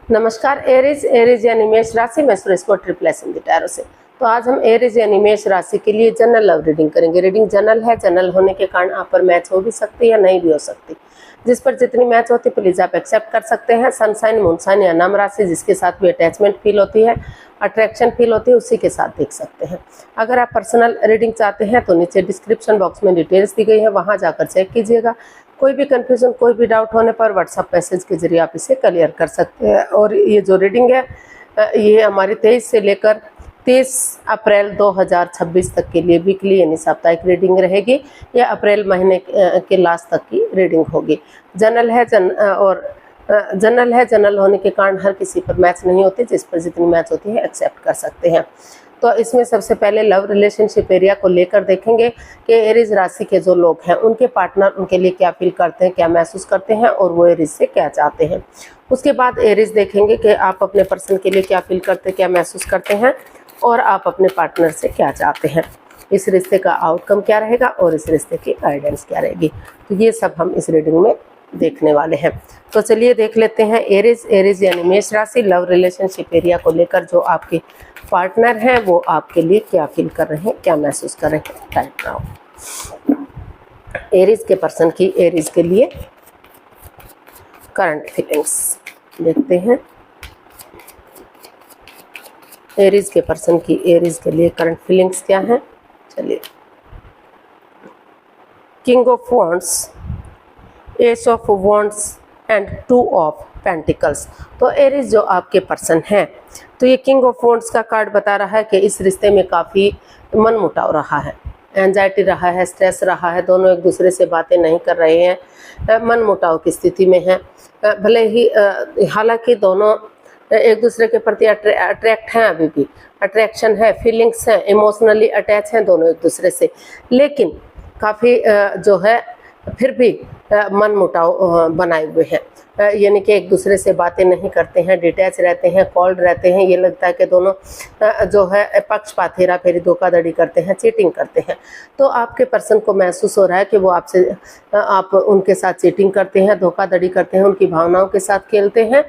नमस्कार एरीज यानी मेष राशि में सुरेश को ट्रिप्लेस इन द टैरो से। तो आज हम एरीज यानी मेष राशि के लिए जनरल लव रीडिंग करेंगे। रीडिंग जनरल है, जनरल होने के कारण आप पर मैच हो भी सकती है, नहीं भी हो सकती। जिस पर जितनी मैच होती प्लीज आप एक्सेप्ट कर सकते हैं। सनसाइन, मूनसाइन या नाम राशि जिसके साथ भी अटैचमेंट फील होती है, अट्रैक्शन फील होती है, उसी के साथ देख सकते हैं। अगर आप पर्सनल रीडिंग चाहते हैं तो नीचे डिस्क्रिप्शन बॉक्स में डिटेल्स दी गई है, वहां जाकर चेक कीजिएगा। कोई भी कंफ्यूजन, कोई भी डाउट होने पर व्हाट्सएप मैसेज के जरिए आप इसे क्लियर कर सकते हैं। और ये जो रीडिंग है ये हमारी 23 से लेकर 30 अप्रैल 2026 तक के लिए वीकली यानी साप्ताहिक रीडिंग रहेगी। यह अप्रैल महीने के लास्ट तक की रीडिंग होगी। जनरल है जनरल होने के कारण हर किसी पर मैच नहीं होती, जिस पर जितनी मैच होती है एक्सेप्ट कर सकते हैं। तो इसमें सबसे पहले लव रिलेशनशिप एरिया को लेकर देखेंगे कि एरीज राशि के जो लोग हैं उनके पार्टनर उनके लिए क्या फील करते हैं, क्या महसूस करते हैं और वो एरीज से क्या चाहते हैं। उसके बाद एरीज देखेंगे कि आप अपने पर्सन के लिए क्या फील करते हैं, क्या महसूस करते हैं और आप अपने पार्टनर से क्या चाहते हैं। इस रिश्ते का आउटकम क्या रहेगा और इस रिश्ते की गाइडेंस क्या रहेगी। तो ये सब हम इस रीडिंग में देखने वाले हैं। तो चलिए देख लेते हैं एरीज यानी मेष राशि लव रिलेशनशिप एरिया को लेकर जो आपके पार्टनर हैं वो आपके लिए क्या फील कर रहे हैं, क्या महसूस कर रहे हैं राइट नाउ। एरीज के पर्सन की एरीज के लिए करंट फीलिंग्स देखते हैं। एरीज के पर्सन की एरीज के लिए करंट फीलिंग्स क्या है। चलिए, king of wands, S of wands and 2 of pentacles. तो एरीज जो आपके पर्सन हैं, तो ये किंग ऑफ वॉन्ड्स का कार्ड बता रहा है कि इस रिश्ते में काफ़ी मनमुटाव रहा है, एंजाइटी रहा है, स्ट्रेस रहा है, दोनों एक दूसरे से बातें नहीं कर रहे हैं, मनमुटाव की स्थिति में हैं। भले ही हालांकि दोनों एक दूसरे के प्रति अट्रैक्ट हैं, अभी भी अट्रैक्शन है, फीलिंग्स हैं, इमोशनली अटैच हैं दोनों एक दूसरे से, लेकिन काफ़ी जो है फिर भी मनमुटाव बनाए हुए हैं। यानी कि एक दूसरे से बातें नहीं करते हैं, डिटैच रहते हैं, कॉल्ड रहते हैं। ये लगता है कि दोनों जो है पक्षपात, हेरा फेरी, धोखाधड़ी करते हैं, चीटिंग करते हैं। तो आपके पर्सन को महसूस हो रहा है कि वो आप उनके साथ चीटिंग करते हैं, धोखाधड़ी करते हैं, उनकी भावनाओं के साथ खेलते हैं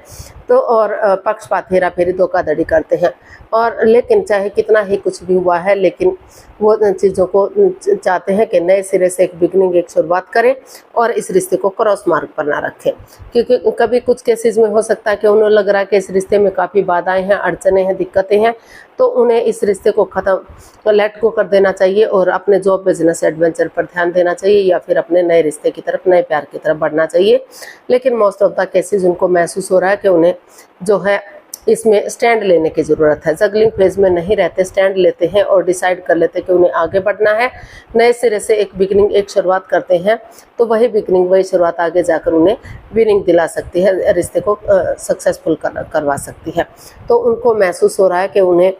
तो और पक्षपात, हेरा फेरी, धोखाधड़ी करते हैं। और लेकिन चाहे कितना ही कुछ भी हुआ है, लेकिन वो चीज़ों को चाहते हैं कि नए सिरे से एक बिगनिंग, एक शुरुआत करें और इस रिश्ते को क्रॉस मार्ग पर ना रखें। क्योंकि कभी कुछ केसेस में हो सकता है कि उन्हें लग रहा है कि इस रिश्ते में काफ़ी बाधाएं हैं, अड़चने हैं, दिक्कतें हैं, तो उन्हें इस रिश्ते को ख़त्म लेट गो कर देना चाहिए और अपने जॉब, बिजनेस, एडवेंचर पर ध्यान देना चाहिए या फिर अपने नए रिश्ते की तरफ, नए प्यार की तरफ बढ़ना चाहिए। लेकिन मोस्ट ऑफ द केसेस उनको महसूस हो रहा है कि उन्हें जो है इसमें स्टैंड लेने की ज़रूरत है। जगलिंग फेज में नहीं रहते, स्टैंड लेते हैं और डिसाइड कर लेते हैं कि उन्हें आगे बढ़ना है, नए सिरे से एक बिगनिंग, एक शुरुआत करते हैं। तो वही बिगनिंग, वही शुरुआत आगे जाकर उन्हें विनिंग दिला सकती है, रिश्ते को सक्सेसफुल करवा सकती है। तो उनको महसूस हो रहा है कि उन्हें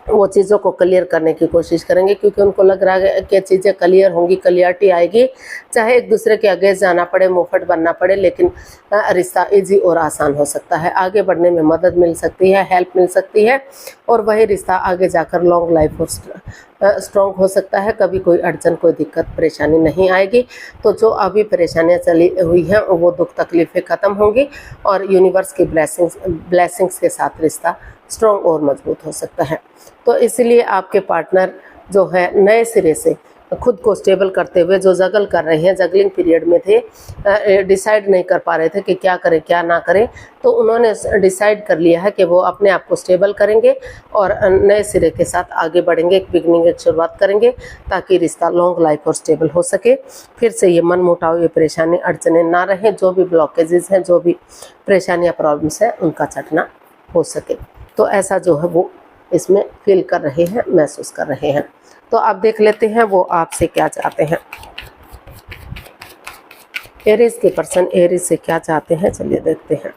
वो चीज़ों को क्लियर करने की कोशिश करेंगे, क्योंकि उनको लग रहा है कि चीज़ें क्लियर होंगी, क्लियरिटी आएगी, चाहे एक दूसरे के अगेंस्ट जाना पड़े, मुंहफट बनना पड़े, लेकिन रिश्ता इजी और आसान हो सकता है। आगे बढ़ने में मदद मिल सकती है, हेल्प मिल सकती है और वही रिश्ता आगे जाकर लॉन्ग लाइफ और स्ट्रॉन्ग हो सकता है। कभी कोई अड़चन, कोई दिक्कत, परेशानी नहीं आएगी। तो जो अभी परेशानियां चली हुई हैं वो दुख तकलीफ़ें ख़त्म होंगी और यूनिवर्स की ब्लेसिंग्स के साथ रिश्ता स्ट्रॉन्ग और मजबूत हो सकता है। तो इसलिए आपके पार्टनर जो है नए सिरे से खुद को स्टेबल करते हुए जो जगल कर रहे हैं, जगलिंग पीरियड में थे, डिसाइड नहीं कर पा रहे थे कि क्या करें क्या ना करें, तो उन्होंने डिसाइड कर लिया है कि वो अपने आप को स्टेबल करेंगे और नए सिरे के साथ आगे बढ़ेंगे, एक बिगनिंग, एक शुरुआत करेंगे ताकि रिश्ता लॉन्ग लाइफ और स्टेबल हो सके। फिर से ये मनमुटाव, ये परेशानी, अड़चने ना रहें, जो भी ब्लॉकेजेस हैं, जो भी परेशानियाँ, प्रॉब्लम्स हैं, उनका छटना हो सके। तो ऐसा जो है वो इसमें फील कर रहे हैं, महसूस कर रहे हैं। तो आप देख लेते हैं वो आपसे क्या चाहते हैं। एरीज के पर्सन एरीज से क्या चाहते हैं, चलिए देखते हैं।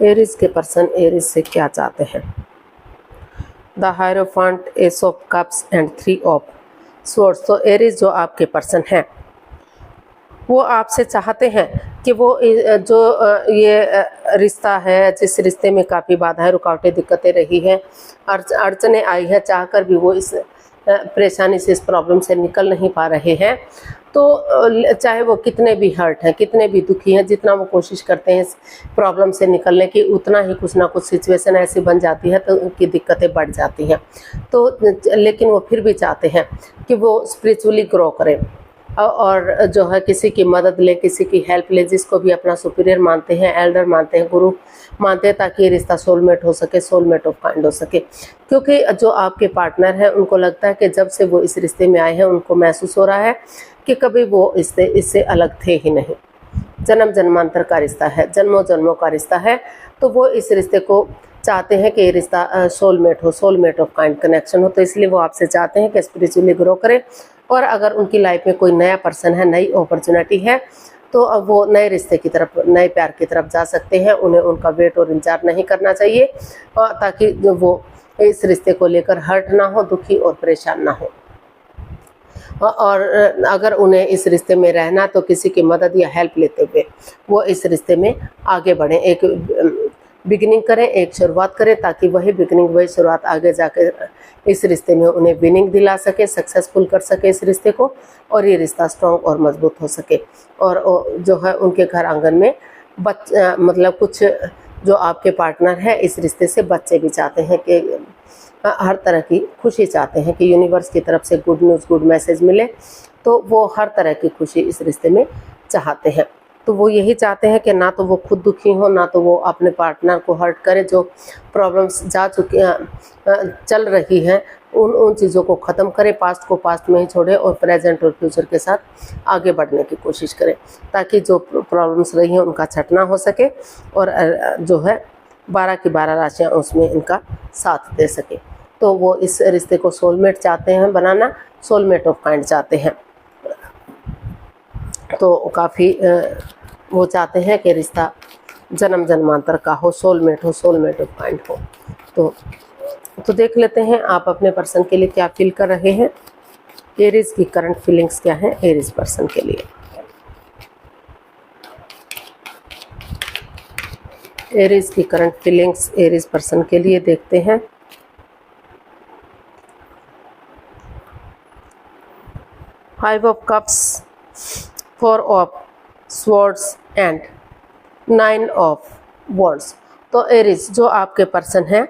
एरीज के पर्सन एरीज से क्या चाहते हैं। The hierophant, S of cups and 3 of swords. तो एरीज जो आपके पर्सन हैं वो आपसे चाहते हैं कि वो जो ये रिश्ता है, जिस रिश्ते में काफ़ी बाधाएं, रुकावटें, दिक्कतें रही हैं, अड़चने आई हैं, चाहकर भी वो इस परेशानी से, इस प्रॉब्लम से निकल नहीं पा रहे हैं, तो चाहे वो कितने भी हर्ट हैं, कितने भी दुखी हैं, जितना वो कोशिश करते हैं इस प्रॉब्लम से निकलने की, उतना ही कुछ ना कुछ सिचुएशन ऐसी बन जाती है तो उनकी दिक्कतें बढ़ जाती हैं। तो लेकिन वो फिर भी चाहते हैं कि वो स्पिरिचुअली ग्रो करें और जो है किसी की मदद ले, किसी की हेल्प ले, जिसको भी अपना सुपीरियर मानते हैं, एल्डर मानते हैं, गुरु मानते हैं, ताकि ये रिश्ता सोलमेट हो सके, सोलमेट ऑफ काइंड हो सके। क्योंकि जो आपके पार्टनर हैं उनको लगता है कि जब से वो इस रिश्ते में आए हैं उनको महसूस हो रहा है कि कभी वो इससे अलग थे ही नहीं। जन्म जन्मांतर का रिश्ता है, जन्मों जन्मों का रिश्ता है, तो वो इस रिश्ते को चाहते हैं कि ये रिश्ता सोलमेट हो, सोलमेट ऑफ काइंड कनेक्शन हो। तो इसलिए वो आपसे चाहते हैं कि स्पिरिचुअली ग्रो करें, और अगर उनकी लाइफ में कोई नया पर्सन है, नई अपॉर्चुनिटी है, तो अब वो नए रिश्ते की तरफ, नए प्यार की तरफ जा सकते हैं। उन्हें उनका वेट और इंतजार नहीं करना चाहिए, ताकि वो इस रिश्ते को लेकर हर्ट ना हो, दुखी और परेशान ना हो। और अगर उन्हें इस रिश्ते में रहना, तो किसी की मदद या हेल्प लेते हुए वो इस रिश्ते में आगे बढ़ें, एक बिगिनिंग करें, एक शुरुआत करें, ताकि वही बिगिनिंग, वही शुरुआत आगे जाकर इस रिश्ते में उन्हें विनिंग दिला सके, सक्सेसफुल कर सके इस रिश्ते को, और ये रिश्ता स्ट्रॉन्ग और मजबूत हो सके। और जो है उनके घर आंगन में मतलब कुछ जो आपके पार्टनर है इस रिश्ते से बच्चे भी चाहते हैं कि हर तरह की खुशी चाहते हैं कि यूनिवर्स की तरफ से गुड न्यूज़, गुड मैसेज मिले, तो वो हर तरह की खुशी इस रिश्ते में चाहते हैं। तो वो यही चाहते हैं कि ना तो वो खुद दुखी हो, ना तो वो अपने पार्टनर को हर्ट करे। जो प्रॉब्लम्स चल रही हैं उन चीज़ों को ख़त्म करे, पास्ट को पास्ट में ही छोड़े और प्रेजेंट और फ्यूचर के साथ आगे बढ़ने की कोशिश करें, ताकि जो प्रॉब्लम्स रही हैं उनका छटना हो सके, और जो है 12 की 12 राशियाँ उसमें इनका साथ दे सके। तो वो इस रिश्ते को सोलमेट चाहते हैं बनाना, सोलमेट ऑफ काइंड चाहते हैं। तो काफ़ी वो चाहते हैं कि रिश्ता जन्म जन्मांतर का हो, सोलमेट हो, सोलमेट ऑफ काइंड हो। तो देख लेते हैं आप अपने पर्सन के लिए क्या फील कर रहे हैं। एरीज की करंट फीलिंग्स क्या हैं एरीज पर्सन के लिए। एरीज की करंट फीलिंग्स एरीज पर्सन के लिए देखते हैं। Five of cups, 4 of swords and 9 of wands. तो एरीज जो आपके पर्सन हैं,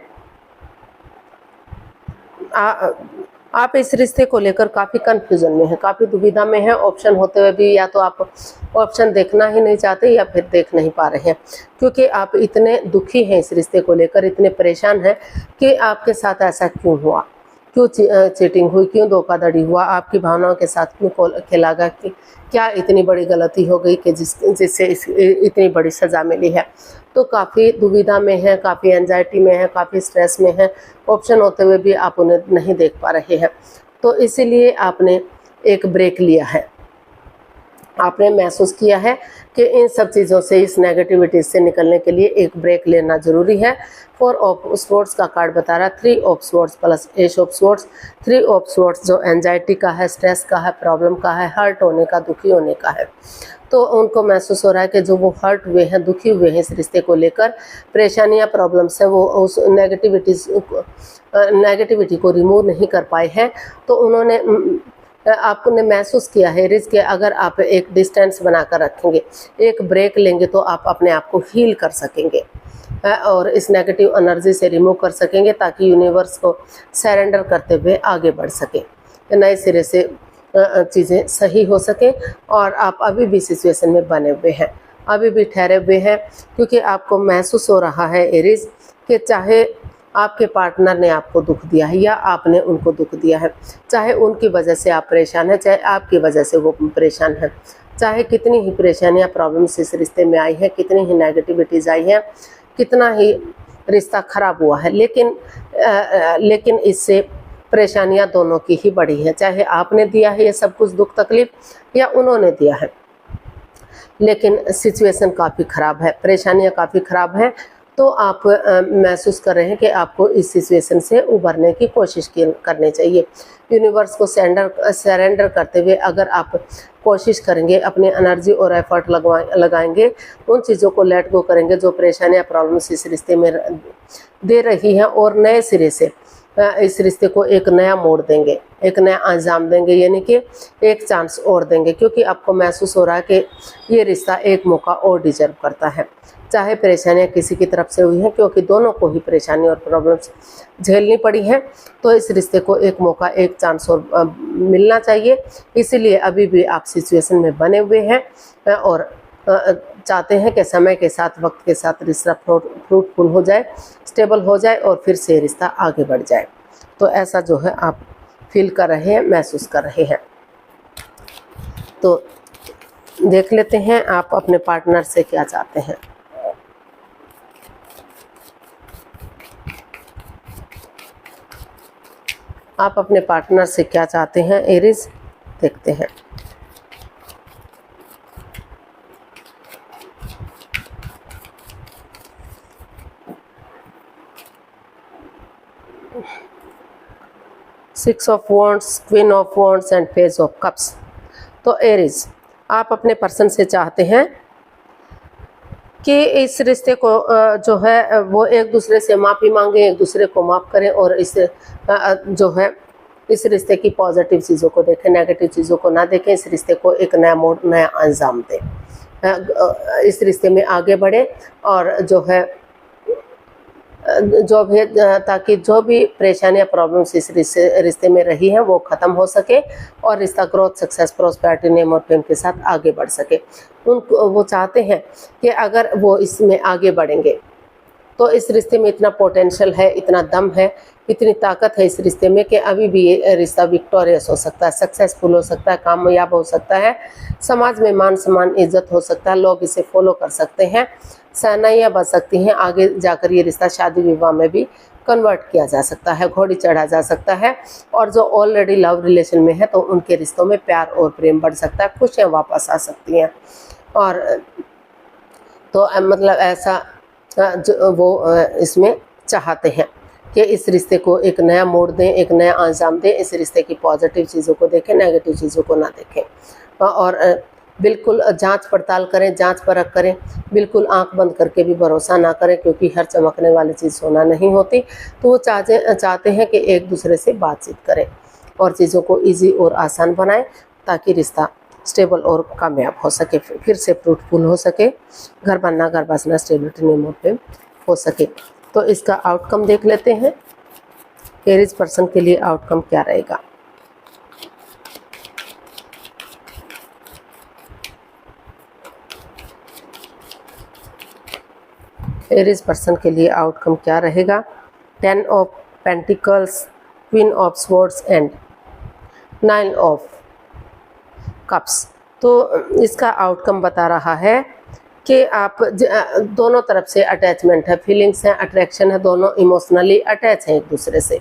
आप इस रिश्ते को लेकर काफ़ी कन्फ्यूजन में हैं, काफ़ी दुविधा में हैं। ऑप्शन होते हुए भी या तो आप ऑप्शन देखना ही नहीं चाहते या फिर देख नहीं पा रहे हैं, क्योंकि आप इतने दुखी हैं इस रिश्ते को लेकर, इतने परेशान हैं कि आपके साथ ऐसा क्यों हुआ, क्यों चीटिंग हुई, क्यों धोखाधड़ी हुआ, आपकी भावनाओं के साथ क्यों खेला गया, कि क्या इतनी बड़ी गलती हो गई कि जिससे इतनी बड़ी सज़ा मिली है। तो काफ़ी दुविधा में है, काफ़ी एंजाइटी में है, काफ़ी स्ट्रेस में है। ऑप्शन होते हुए भी आप उन्हें नहीं देख पा रहे हैं, तो इसीलिए आपने एक ब्रेक लिया है। आपने महसूस किया है कि इन सब चीज़ों से, इस नेगेटिविटी से निकलने के लिए एक ब्रेक लेना ज़रूरी है। 4 ऑफ स्वॉर्ड्स का कार्ड बता रहा है 3 of swords plus S of swords. 3 of swords जो एंजाइटी का है, स्ट्रेस का है, प्रॉब्लम का है, हर्ट होने का, दुखी होने का है। तो उनको महसूस हो रहा है कि जो वो हर्ट हुए हैं, दुखी हुए हैं इस रिश्ते को लेकर, परेशानियाँ, प्रॉब्लम्स है, वो उस नेगेटिविटी को रिमूव नहीं कर पाए हैं। तो उन्होंने आपने महसूस किया है रिस्क के अगर आप एक डिस्टेंस बनाकर रखेंगे, एक ब्रेक लेंगे, तो आप अपने आप को हील कर सकेंगे और इस नेगेटिव एनर्जी से रिमूव कर सकेंगे, ताकि यूनिवर्स को सरेंडर करते हुए आगे बढ़ सकें, नए सिरे से चीज़ें सही हो सकें। और आप अभी भी सिचुएशन में बने हुए हैं, अभी भी ठहरे हुए हैं, क्योंकि आपको महसूस हो रहा है एरीज कि चाहे आपके पार्टनर ने आपको दुख दिया है या आपने उनको दुख दिया है, चाहे उनकी वजह से आप परेशान हैं, चाहे आपकी वजह से वो परेशान हैं, चाहे कितनी ही परेशानियां, प्रॉब्लम्स इस रिश्ते में आई हैं, कितनी ही नेगेटिविटीज़ आई हैं, कितना ही रिश्ता ख़राब हुआ है, लेकिन इससे परेशानियां दोनों की ही बढ़ी हैं। चाहे आपने दिया है ये सब कुछ दुख तकलीफ या उन्होंने दिया है, लेकिन सिचुएशन काफ़ी ख़राब है, परेशानियां काफ़ी ख़राब हैं। तो आप महसूस कर रहे हैं कि आपको इस सिचुएशन से उभरने की कोशिश करनी चाहिए। यूनिवर्स को सरेंडर करते हुए अगर आप कोशिश करेंगे, अपनी एनर्जी और एफर्ट लगाएंगे, उन चीज़ों को लेट गो करेंगे जो परेशानियां, प्रॉब्लम्स इस रिश्ते में दे रही हैं, और नए सिरे से इस रिश्ते को एक नया मोड़ देंगे, एक नया अंजाम देंगे, यानी कि एक चांस और देंगे, क्योंकि आपको महसूस हो रहा है कि ये रिश्ता एक मौका और डिजर्व करता है। चाहे परेशानियां किसी की तरफ से हुई हैं, क्योंकि दोनों को ही परेशानी और प्रॉब्लम्स झेलनी पड़ी हैं, तो इस रिश्ते को एक मौका, एक चांस और मिलना चाहिए। इसीलिए अभी भी आप सिचुएशन में बने हुए हैं और चाहते हैं कि समय के साथ, वक्त के साथ रिश्ता फ्रूटफुल हो जाए, स्टेबल हो जाए और फिर से रिश्ता आगे बढ़ जाए। तो ऐसा जो है आप फील कर रहे हैं, महसूस कर रहे हैं। तो देख लेते हैं आप अपने पार्टनर से क्या चाहते हैं। आप अपने पार्टनर से क्या चाहते हैं एरीज, देखते हैं। Six of wands, queen of wands and page of cups. तो एरीज, आप अपने पर्सन से चाहते हैं कि इस रिश्ते को जो है वो एक दूसरे से माफ़ी मांगे, एक दूसरे को माफ़ करें और इस जो है इस रिश्ते की पॉजिटिव चीज़ों को देखें, नेगेटिव चीज़ों को ना देखें। इस रिश्ते को एक नया मोड़, नया अंजाम दें, इस रिश्ते में आगे बढ़े और जो है जो भी, ताकि जो भी परेशानियां, प्रॉब्लम्स इस रिश्ते में रही हैं वो ख़त्म हो सके और रिश्ता ग्रोथ, सक्सेस, प्रॉस्पेरिटी, नेम और फेम के साथ आगे बढ़ सके। वो चाहते हैं कि अगर वो इसमें आगे बढ़ेंगे तो इस रिश्ते में इतना पोटेंशियल है, इतना दम है, इतनी ताकत है इस रिश्ते में कि अभी भी ये रिश्ता विक्टोरियस हो सकता है, सक्सेसफुल हो सकता है, कामयाब हो सकता है, समाज में मान सम्मान, इज्जत हो सकता है, लोग इसे फॉलो कर सकते हैं, सहनाइयाँ बच सकती हैं, आगे जाकर ये रिश्ता शादी विवाह में भी कन्वर्ट किया जा सकता है, घोड़ी चढ़ा जा सकता है। और जो ऑलरेडी लव रिलेशन में है तो उनके रिश्तों में प्यार और प्रेम बढ़ सकता है, खुशियाँ वापस आ सकती हैं। और तो मतलब ऐसा जो वो इसमें चाहते हैं कि इस रिश्ते को एक नया मोड़ दें, एक नया अंजाम दें, इस रिश्ते की पॉजिटिव चीज़ों को देखें, नेगेटिव चीज़ों को ना देखें और बिल्कुल जांच पड़ताल करें, जांच परख करें, बिल्कुल आंख बंद करके भी भरोसा ना करें, क्योंकि हर चमकने वाली चीज़ सोना नहीं होती। तो वो चाहते हैं कि एक दूसरे से बातचीत करें और चीज़ों को ईजी और आसान बनाएं, ताकि रिश्ता स्टेबल और कामयाब हो सके, फिर से फ्रूटफुल हो सके, घर बनना, घर बसना, स्टेबिलिटी, नेम और फेम हो सके। तो इसका आउटकम देख लेते हैं, एरीज पर्सन के लिए आउटकम क्या रहेगा। एरीज पर्सन के लिए आउटकम क्या रहेगा। 10 of pentacles, queen of swords and 9 of cups. तो इसका आउटकम बता रहा है कि आप दोनों तरफ से अटैचमेंट है, फीलिंग्स हैं, अट्रैक्शन है, दोनों इमोशनली अटैच हैं एक दूसरे से।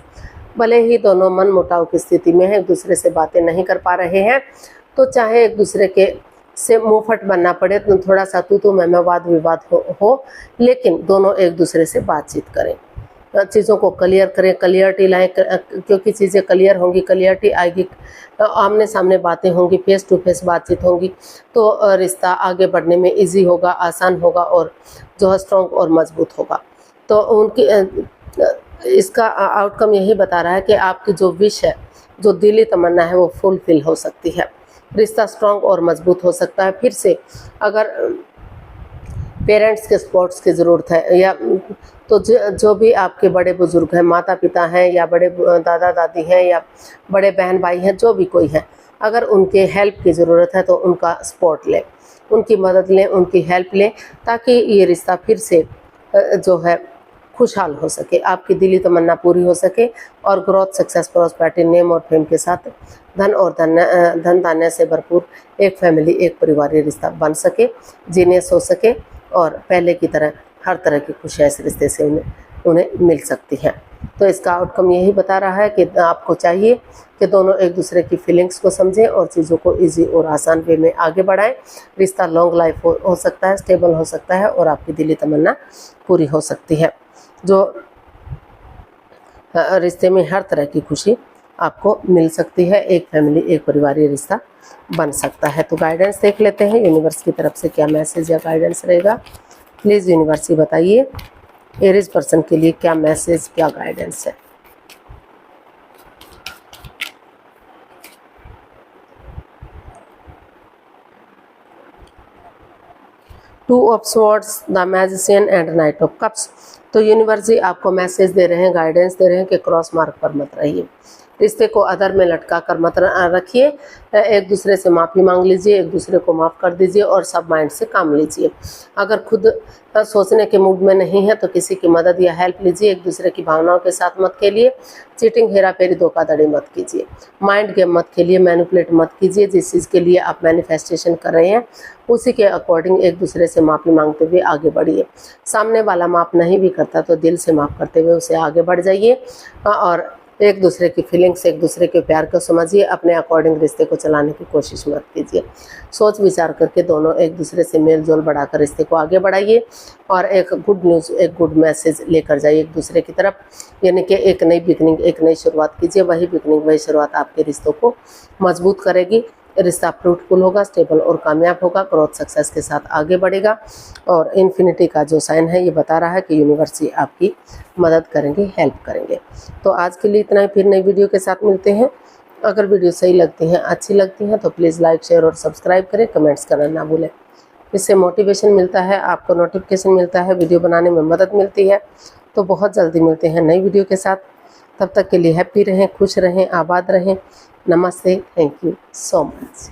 भले ही दोनों मन मुटाव की स्थिति में है, एक दूसरे से बातें नहीं कर पा रहे हैं, तो चाहे एक दूसरे के से मुंहफट बनना पड़े, तो थोड़ा सा तू मैं वाद विवाद हो, लेकिन दोनों एक दूसरे से बातचीत करें, चीज़ों को क्लियर करें, क्लियरिटी लाएं, क्योंकि चीज़ें क्लियर होंगी, क्लियरिटी आएगी, आमने सामने बातें होंगी, फेस टू फेस बातचीत होंगी, तो रिश्ता आगे बढ़ने में इजी होगा, आसान होगा और जो है स्ट्रॉन्ग और मजबूत होगा। तो उनकी इसका आउटकम यही बता रहा है कि आपकी जो विश है, जो दिली तमन्ना है, वो फुलफिल हो सकती है, रिश्ता स्ट्रॉन्ग और मजबूत हो सकता है। फिर से अगर पेरेंट्स के सपोर्ट्स की ज़रूरत है, या तो जो भी आपके बड़े बुजुर्ग हैं, माता पिता हैं या बड़े दादा दादी हैं या बड़े बहन भाई हैं, जो भी कोई है, अगर उनके हेल्प की ज़रूरत है तो उनका सपोर्ट लें, उनकी मदद लें, उनकी हेल्प लें, ताकि ये रिश्ता फिर से जो है खुशहाल हो सके, आपकी दिली तमन्ना पूरी हो सके और ग्रोथ, सक्सेस, प्रॉस्पेरिटी, नेम और फेम के साथ धन और धन धान्य से भरपूर एक फैमिली, एक परिवारीय रिश्ता बन सके, जीनियस हो सके और पहले की तरह हर तरह की खुशियाँ इस रिश्ते से उन्हें मिल सकती हैं। तो इसका आउटकम यही बता रहा है कि आपको चाहिए कि दोनों एक दूसरे की फीलिंग्स को समझें और चीज़ों को इजी और आसान वे में आगे बढ़ाएं। रिश्ता लॉन्ग लाइफ हो सकता है, स्टेबल हो सकता है और आपकी दिली तमन्ना पूरी हो सकती है। जो रिश्ते में हर तरह की खुशी आपको मिल सकती है, एक फैमिली, एक परिवारीय रिश्ता बन सकता है। तो गाइडेंस देख लेते हैं, यूनिवर्स की तरफ से क्या मैसेज या गाइडेंस रहेगा। प्लीज़ यूनिवर्स बताइए एरीज पर्सन के लिए क्या मैसेज, क्या गाइडेंस है। Two of swords, the magician and night of cups. तो यूनिवर्स जी आपको मैसेज दे रहे हैं, गाइडेंस दे रहे हैं कि क्रॉस मार्ग पर मत रहिए, रिश्ते को अधर में लटका कर मत रखिए, एक दूसरे से माफ़ी मांग लीजिए, एक दूसरे को माफ़ कर दीजिए और सब माइंड से काम लीजिए। अगर खुद सोचने के मूड में नहीं है तो किसी की मदद या हेल्प लीजिए, एक दूसरे की भावनाओं के साथ मत खेलिए, चीटिंग, हेरा फेरी, धोखाधड़ी मत कीजिए, माइंड गेम मत खेलिए, मैनिपुलेट मत कीजिए। जिस चीज़ के लिए आप मैनिफेस्टेशन कर रहे हैं उसी के अकॉर्डिंग एक दूसरे से माफ़ी मांगते हुए आगे बढ़िए। सामने वाला माफ़ नहीं भी करता तो दिल से माफ़ करते हुए उसे आगे बढ़ जाइए और एक दूसरे की फीलिंग्स, एक दूसरे के प्यार को समझिए, अपने अकॉर्डिंग रिश्ते को चलाने की कोशिश मत कीजिए। सोच विचार करके दोनों एक दूसरे से मेल जोल बढ़ाकर रिश्ते को आगे बढ़ाइए और एक गुड न्यूज़, एक गुड मैसेज लेकर जाइए एक दूसरे की तरफ, यानी कि एक नई बिगनिंग, एक नई शुरुआत कीजिए। वही बिगनिंग, वही शुरुआत आपके रिश्तों को मजबूत करेगी, रिश्ता फ्रूटफुल होगा, स्टेबल और कामयाब होगा, ग्रोथ सक्सेस के साथ आगे बढ़ेगा। और इन्फिनिटी का जो साइन है ये बता रहा है कि यूनिवर्स ही आपकी मदद करेंगे, हेल्प करेंगे। तो आज के लिए इतना ही, फिर नई वीडियो के साथ मिलते हैं। अगर वीडियो सही लगती हैं, अच्छी लगती हैं तो प्लीज़ लाइक, शेयर और सब्सक्राइब करें, कमेंट्स करना ना भूलें। इससे मोटिवेशन मिलता है, आपको नोटिफिकेशन मिलता है, वीडियो बनाने में मदद मिलती है। तो बहुत जल्दी मिलते हैं नई वीडियो के साथ, तब तक के लिए हैप्पी रहें, खुश रहें, आबाद रहें। नमस्ते, थैंक यू सो मच।